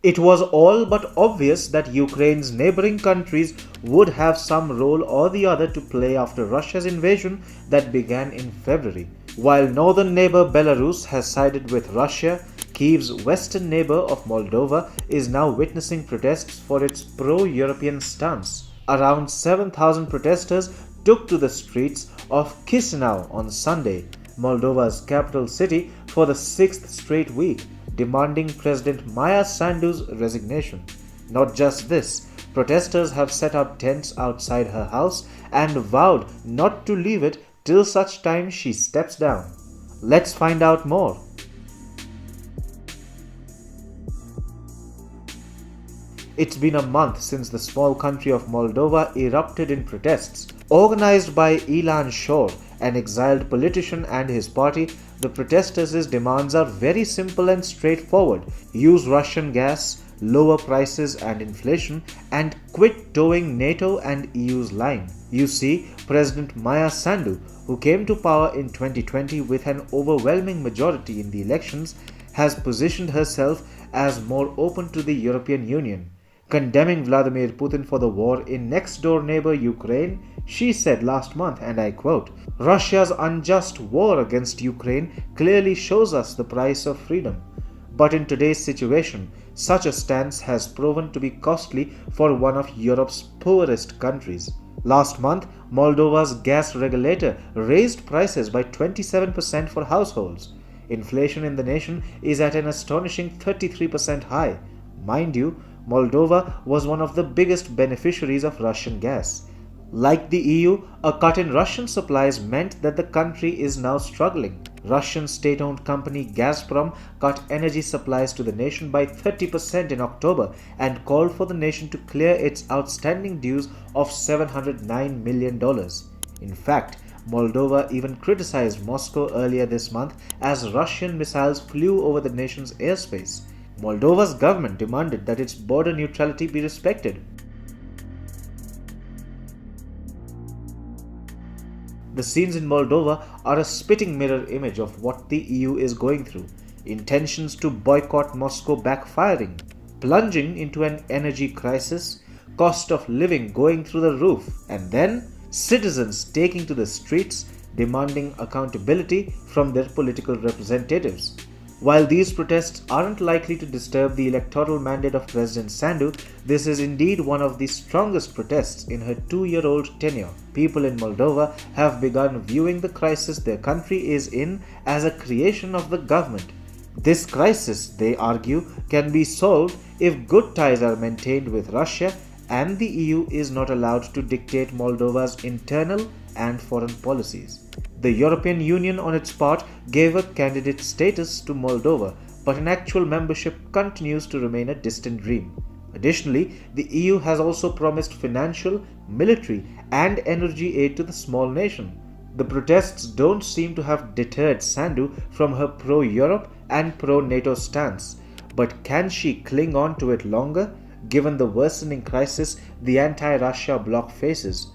It was all but obvious that Ukraine's neighboring countries would have some role or the other to play after Russia's invasion that began in February. While northern neighbor Belarus has sided with Russia, Kyiv's western neighbor of Moldova is now witnessing protests for its pro-European stance. Around 7,000 protesters took to the streets of Chișinău on Sunday, Moldova's capital city, for the sixth straight week, demanding President Maia Sandu's resignation. Not just this, protesters have set up tents outside her house and vowed not to leave it till such time she steps down. Let's find out more. It's been a month since the small country of Moldova erupted in protests. Organized by Ilan Shor, an exiled politician, and his party, the protesters' demands are very simple and straightforward. Use Russian gas, lower prices and inflation, and quit towing NATO and EU's line. You see, President Maia Sandu, who came to power in 2020 with an overwhelming majority in the elections, has positioned herself as more open to the European Union. Condemning Vladimir Putin for the war in next-door neighbor Ukraine, she said last month, and I quote, "Russia's unjust war against Ukraine clearly shows us the price of freedom. But in today's situation, such a stance has proven to be costly for one of Europe's poorest countries." Last month, Moldova's gas regulator raised prices by 27% for households. Inflation in the nation is at an astonishing 33% high. Mind you, Moldova was one of the biggest beneficiaries of Russian gas. Like the EU, a cut in Russian supplies meant that the country is now struggling. Russian state-owned company Gazprom cut energy supplies to the nation by 30% in October and called for the nation to clear its outstanding dues of $709 million. In fact, Moldova even criticized Moscow earlier this month as Russian missiles flew over the nation's airspace. Moldova's government demanded that its border neutrality be respected. The scenes in Moldova are a spitting mirror image of what the EU is going through. Intentions to boycott Moscow backfiring, plunging into an energy crisis, cost of living going through the roof, and then citizens taking to the streets demanding accountability from their political representatives. While these protests aren't likely to disturb the electoral mandate of President Sandu, this is indeed one of the strongest protests in her 2-year-old tenure. People in Moldova have begun viewing the crisis their country is in as a creation of the government. This crisis, they argue, can be solved if good ties are maintained with Russia and the EU is not allowed to dictate Moldova's internal and foreign policies. The European Union, on its part, gave a candidate status to Moldova, but an actual membership continues to remain a distant dream. Additionally, the EU has also promised financial, military, and energy aid to the small nation. The protests don't seem to have deterred Sandu from her pro-Europe and pro-NATO stance, but can she cling on to it longer, given the worsening crisis the anti-Russia bloc faces?